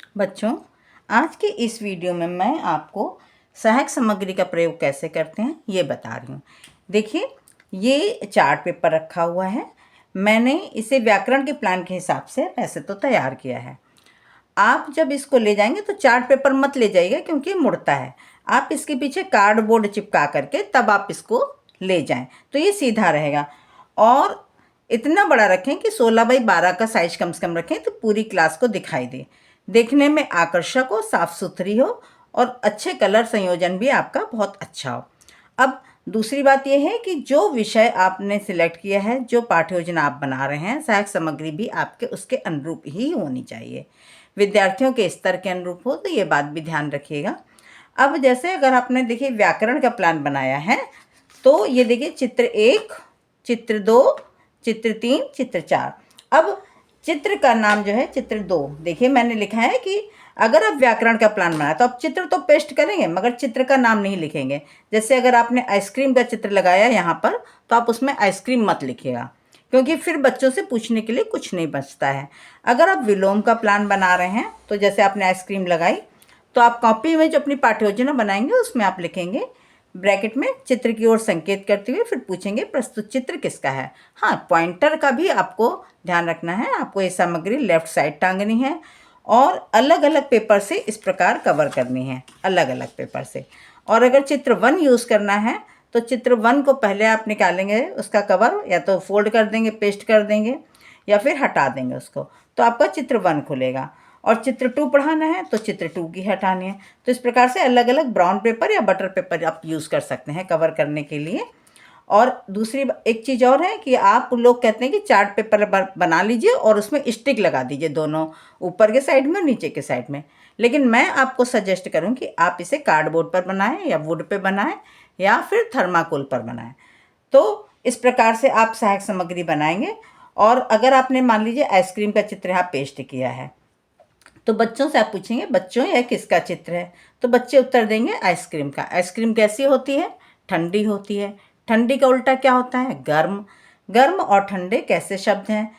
बच्चों, आज के इस वीडियो में मैं आपको सहायक सामग्री का प्रयोग कैसे करते हैं ये बता रही हूँ। देखिए, ये चार्ट पेपर रखा हुआ है। मैंने इसे व्याकरण के प्लान के हिसाब से वैसे तो तैयार किया है। आप जब इसको ले जाएंगे तो चार्ट पेपर मत ले जाइएगा, क्योंकि ये मुड़ता है। आप इसके पीछे कार्डबोर्ड चिपका करके तब आप इसको ले जाएं, तो ये सीधा रहेगा। और इतना बड़ा रखें कि 16x12 का साइज कम से कम रखें, तो पूरी क्लास को दिखाई दे, देखने में आकर्षक हो, साफ सुथरी हो और अच्छे कलर संयोजन भी आपका बहुत अच्छा हो। अब दूसरी बात यह है कि जो विषय आपने सिलेक्ट किया है, जो पाठ्य योजना आप बना रहे हैं, सहायक सामग्री भी आपके उसके अनुरूप ही होनी चाहिए, विद्यार्थियों के स्तर के अनुरूप हो, तो ये बात भी ध्यान रखिएगा। अब जैसे अगर आपने देखिए व्याकरण का प्लान बनाया है, तो ये देखिए चित्र 1, चित्र 2, चित्र 3, चित्र 4। अब चित्र का नाम जो है चित्र 2, देखिए मैंने लिखा है कि अगर आप व्याकरण का प्लान बनाए तो आप चित्र तो पेस्ट करेंगे, मगर चित्र का नाम नहीं लिखेंगे। जैसे अगर आपने आइसक्रीम का चित्र लगाया यहाँ पर, तो आप उसमें आइसक्रीम मत लिखिएगा, क्योंकि फिर बच्चों से पूछने के लिए कुछ नहीं बचता है। अगर आप विलोम का प्लान बना रहे हैं, तो जैसे आपने आइसक्रीम लगाई, तो आप कॉपी में जो अपनी पाठ्य योजना बनाएंगे उसमें आप लिखेंगे ब्रैकेट में चित्र की ओर संकेत करते हुए, फिर पूछेंगे प्रस्तुत चित्र किसका है। हाँ, पॉइंटर का भी आपको ध्यान रखना है। आपको ये सामग्री लेफ्ट साइड टांगनी है और अलग अलग पेपर से इस प्रकार कवर करनी है, अलग अलग पेपर से। और अगर चित्र 1 यूज़ करना है, तो चित्र 1 को पहले आप निकालेंगे, उसका कवर या तो फोल्ड कर देंगे, पेस्ट कर देंगे, या फिर हटा देंगे उसको, तो आपका चित्र 1 खुलेगा। और चित्र 2 पढ़ाना है तो चित्र 2 की हटानी है। तो इस प्रकार से अलग अलग ब्राउन पेपर या बटर पेपर आप यूज़ कर सकते हैं कवर करने के लिए। और दूसरी एक चीज़ और है कि आप लोग कहते हैं कि चार्ट पेपर बना लीजिए और उसमें स्टिक लगा दीजिए, दोनों ऊपर के साइड में और नीचे के साइड में। लेकिन मैं आपको सजेस्ट करूं कि आप इसे कार्डबोर्ड पर बनाएं या वुड पे बनाएं या फिर थर्माकोल पर बनाएं। तो इस प्रकार से आप सहायक सामग्री बनाएंगे। और अगर आपने मान लीजिए आइसक्रीम का चित्र यहाँ पेस्ट किया है, तो बच्चों से आप पूछेंगे बच्चों यह किसका चित्र है, तो बच्चे उत्तर देंगे आइसक्रीम का। आइसक्रीम कैसी होती है? ठंडी होती है। ठंडी का उल्टा क्या होता है? गर्म। गर्म और ठंडे कैसे शब्द हैं?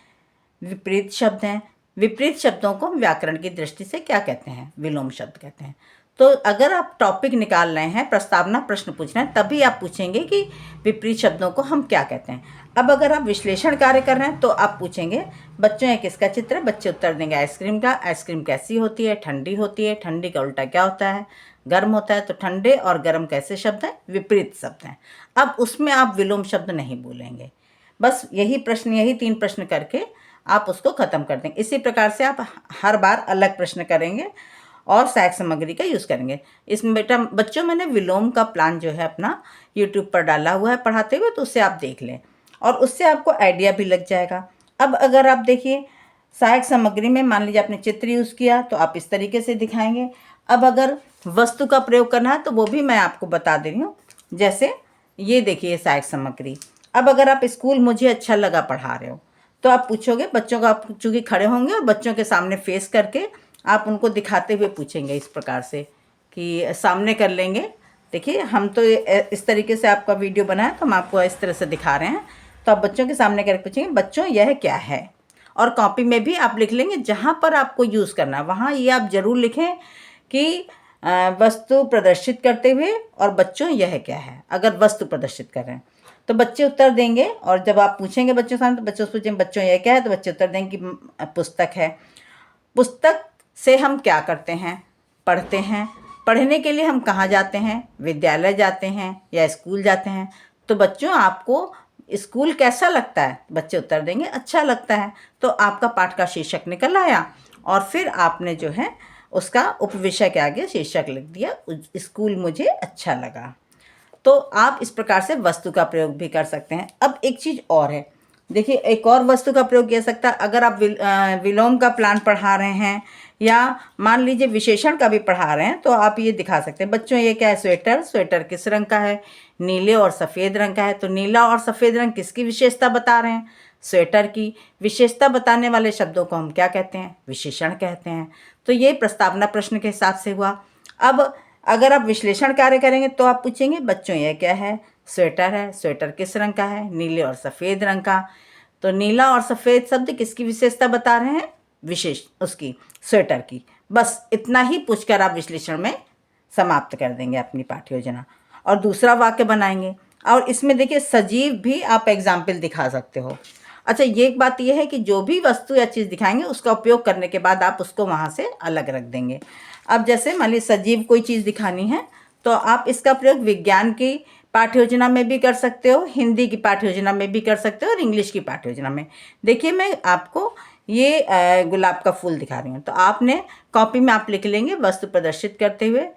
विपरीत शब्द हैं। विपरीत शब्दों को हम व्याकरण की दृष्टि से क्या कहते हैं? विलोम शब्द कहते हैं। तो अगर आप टॉपिक निकाल रहे हैं, प्रस्तावना प्रश्न पूछ रहे हैं, तभी आप पूछेंगे कि विपरीत शब्दों को हम क्या कहते हैं। अब अगर आप विश्लेषण कार्य कर रहे हैं, तो आप पूछेंगे बच्चों ये किसका चित्र है? बच्चे उत्तर देंगे आइसक्रीम का। आइसक्रीम कैसी होती है? ठंडी होती है। ठंडी का उल्टा क्या होता है? गर्म होता है। तो ठंडे और गर्म कैसे शब्द हैं? विपरीत शब्द हैं। अब उसमें आप विलोम शब्द नहीं बोलेंगे। बस यही प्रश्न, यही 3 प्रश्न करके आप उसको ख़त्म कर देंगे। इसी प्रकार से आप हर बार अलग प्रश्न करेंगे और सहायक सामग्री का यूज़ करेंगे। इसमें बेटा बच्चों, मैंने विलोम का प्लान जो है अपना यूट्यूब पर डाला हुआ है पढ़ाते हुए, तो उससे आप देख लें और उससे आपको आइडिया भी लग जाएगा। अब अगर आप देखिए सहायक सामग्री में मान लीजिए आपने चित्र यूज़ किया, तो आप इस तरीके से दिखाएंगे। अब अगर वस्तु का प्रयोग करना है, तो वो भी मैं आपको बता दे रही हूँ। जैसे ये देखिए सहायक सामग्री। अब अगर आप स्कूल मुझे अच्छा लगा पढ़ा रहे हो, तो आप पूछोगे बच्चों का, आप चूँकि खड़े होंगे और बच्चों के सामने फेस करके आप उनको दिखाते हुए पूछेंगे इस प्रकार से कि सामने कर लेंगे। देखिए हम तो इस तरीके से आपका वीडियो बनाया, तो हम आपको इस तरह से दिखा रहे हैं। तो आप बच्चों के सामने करके पूछेंगे बच्चों यह क्या है। और कॉपी में भी आप लिख लेंगे, जहाँ पर आपको यूज़ करना है वहाँ ये आप ज़रूर लिखें कि वस्तु प्रदर्शित करते हुए और बच्चों यह क्या है, अगर वस्तु प्रदर्शित कर रहे हैं। तो बच्चे उत्तर देंगे। और जब आप पूछेंगे बच्चों सामने, तो बच्चों से पूछेंगे बच्चों यह क्या है, तो बच्चे उत्तर देंगे कि पुस्तक है। पुस्तक से हम क्या करते हैं? पढ़ते हैं। पढ़ने के लिए हम कहाँ जाते हैं? विद्यालय जाते हैं या स्कूल जाते हैं। तो बच्चों आपको स्कूल कैसा लगता है? बच्चे उत्तर देंगे अच्छा लगता है। तो आपका पाठ का शीर्षक निकल आया और फिर आपने जो है उसका उपविषय के आगे शीर्षक लिख दिया, स्कूल मुझे अच्छा लगा। तो आप इस प्रकार से वस्तु का प्रयोग भी कर सकते हैं। अब एक चीज़ और है, देखिए एक और वस्तु का प्रयोग किया सकता है। अगर आप विलोम का प्लान पढ़ा रहे हैं या मान लीजिए विशेषण का भी पढ़ा रहे हैं, तो आप ये दिखा सकते हैं बच्चों ये क्या है? स्वेटर। स्वेटर किस रंग का है? नीले और सफ़ेद रंग का है। तो नीला और सफ़ेद रंग किसकी विशेषता बता रहे हैं? स्वेटर की। विशेषता बताने वाले शब्दों को हम क्या कहते हैं? विशेषण कहते हैं। तो ये प्रस्तावना प्रश्न के हिसाब से हुआ। अब अगर आप विश्लेषण कार्य करेंगे, तो आप पूछेंगे बच्चों यह क्या है? स्वेटर है। स्वेटर किस रंग का है? नीले और सफ़ेद रंग का। तो नीला और सफ़ेद शब्द किसकी विशेषता बता रहे हैं? विशेष उसकी, स्वेटर की। बस इतना ही पूछकर आप विश्लेषण में समाप्त कर देंगे अपनी पाठ्य योजना और दूसरा वाक्य बनाएंगे। और इसमें देखिए सजीव भी आप एग्जाम्पल दिखा सकते हो। अच्छा, ये एक बात ये है कि जो भी वस्तु या चीज़ दिखाएंगे उसका उपयोग करने के बाद आप उसको वहाँ से अलग रख देंगे। अब जैसे मान लीजिए सजीव कोई चीज़ दिखानी है तो आप इसका प्रयोग विज्ञान की पाठ्य योजना में भी कर सकते हो, हिंदी की पाठ्य योजना में भी कर सकते हो और इंग्लिश की पाठ्य योजना में। देखिए मैं आपको ये गुलाब का फूल दिखा रही हूँ, तो आपने कॉपी में आप लिख लेंगे वस्तु प्रदर्शित करते हुए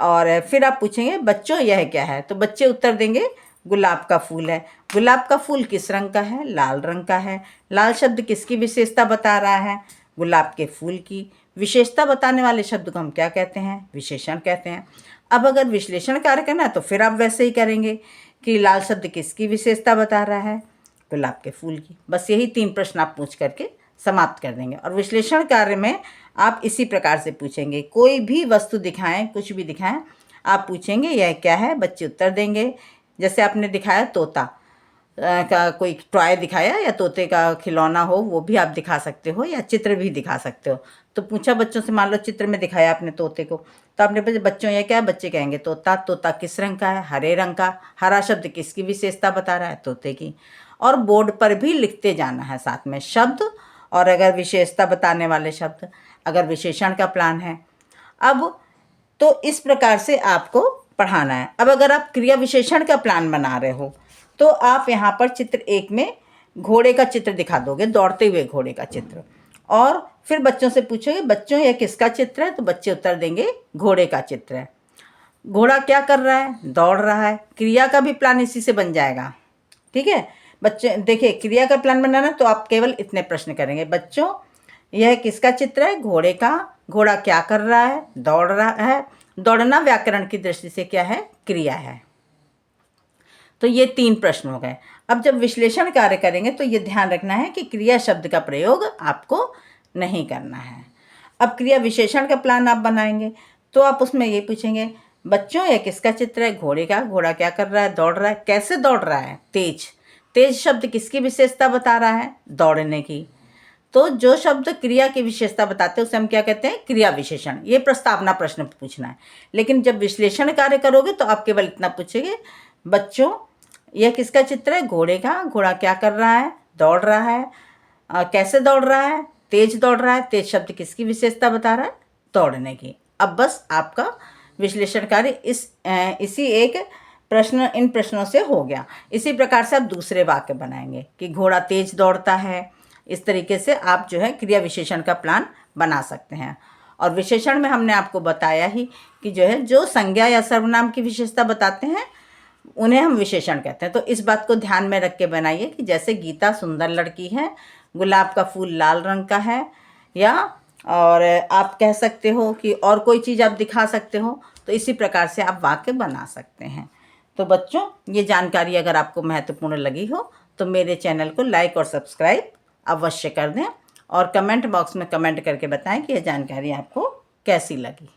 और फिर आप पूछेंगे बच्चों यह क्या है, तो बच्चे उत्तर देंगे गुलाब का फूल है। गुलाब का फूल किस रंग का है? लाल रंग का है। लाल शब्द किसकी विशेषता बता रहा है? गुलाब के फूल की। विशेषता बताने वाले शब्द को हम क्या कहते हैं? विशेषण कहते हैं। अब अगर विश्लेषण कार्य करना है तो फिर आप वैसे ही करेंगे कि लाल शब्द किसकी विशेषता बता रहा है? गुलाब के फूल की। बस यही 3 प्रश्न आप पूछ करके समाप्त कर देंगे। और विश्लेषण कार्य में आप इसी प्रकार से पूछेंगे, कोई भी वस्तु दिखाएं, कुछ भी दिखाएं, आप पूछेंगे यह क्या है, बच्चे उत्तर देंगे। जैसे आपने दिखाया तोता का कोई टॉय दिखाया या तोते का खिलौना हो वो भी आप दिखा सकते हो या चित्र भी दिखा सकते हो। तो पूछा बच्चों से, मान लो चित्र में दिखाया आपने तोते को, तो आपने पूछा बच्चों ये क्या है? बच्चे कहेंगे तोता। तोता किस रंग का है? हरे रंग का। हरा शब्द किसकी विशेषता बता रहा है? तोते की। और बोर्ड पर भी लिखते जाना है साथ में शब्द और अगर विशेषता बताने वाले शब्द, अगर विशेषण का प्लान है। अब तो इस प्रकार से आपको पढ़ाना है। अब अगर आप क्रिया विशेषण का प्लान बना रहे हो तो आप यहाँ पर चित्र 1 में घोड़े का चित्र दिखा दोगे, दौड़ते हुए घोड़े का चित्र, और फिर बच्चों से पूछोगे बच्चों यह किसका चित्र है? तो बच्चे उत्तर देंगे घोड़े का चित्र है। घोड़ा क्या कर रहा है? दौड़ रहा है। क्रिया का भी प्लान इसी से बन जाएगा। ठीक है बच्चे, देखिए क्रिया का प्लान बनाना तो आप केवल इतने प्रश्न करेंगे, बच्चों यह किसका चित्र है? घोड़े का। घोड़ा क्या कर रहा है? दौड़ रहा है। दौड़ना व्याकरण की दृष्टि से क्या है? क्रिया है। तो ये 3 प्रश्न हो गए। अब जब विश्लेषण कार्य करेंगे तो ये ध्यान रखना है कि क्रिया शब्द का प्रयोग आपको नहीं करना है। अब क्रिया विशेषण का प्लान आप बनाएंगे तो आप उसमें ये पूछेंगे बच्चों यह किसका चित्र है? घोड़े का। घोड़ा क्या कर रहा है? दौड़ रहा है। कैसे दौड़ रहा है? तेज। तेज शब्द किसकी विशेषता बता रहा है? दौड़ने की। तो जो शब्द क्रिया की विशेषता बताते हैं उसे हम क्या कहते हैं? क्रिया विशेषण। ये प्रस्तावना प्रश्न पूछना है। लेकिन जब विश्लेषण कार्य करोगे तो आप केवल इतना पूछेंगे बच्चों यह किसका चित्र है? घोड़े का। घोड़ा क्या कर रहा है? दौड़ रहा है। कैसे दौड़ रहा है? तेज दौड़ रहा है। तेज शब्द किसकी विशेषता बता रहा है? दौड़ने की। अब बस आपका विश्लेषण कार्य इसी एक प्रश्न, इन प्रश्नों से हो गया। इसी प्रकार से आप दूसरे वाक्य बनाएंगे कि घोड़ा तेज दौड़ता है। इस तरीके से आप जो है क्रिया विशेषण का प्लान बना सकते हैं। और विशेषण में हमने आपको बताया ही कि जो है जो संज्ञा या सर्वनाम की विशेषता बताते हैं उन्हें हम विशेषण कहते हैं। तो इस बात को ध्यान में रख के बनाइए कि जैसे गीता सुंदर लड़की है, गुलाब का फूल लाल रंग का है, या और आप कह सकते हो कि और कोई चीज़ आप दिखा सकते हो। तो इसी प्रकार से आप वाक्य बना सकते हैं। तो बच्चों ये जानकारी अगर आपको महत्वपूर्ण लगी हो तो मेरे चैनल को लाइक और सब्सक्राइब अवश्य कर दें और कमेंट बॉक्स में कमेंट करके बताएं कि यह जानकारी आपको कैसी लगी।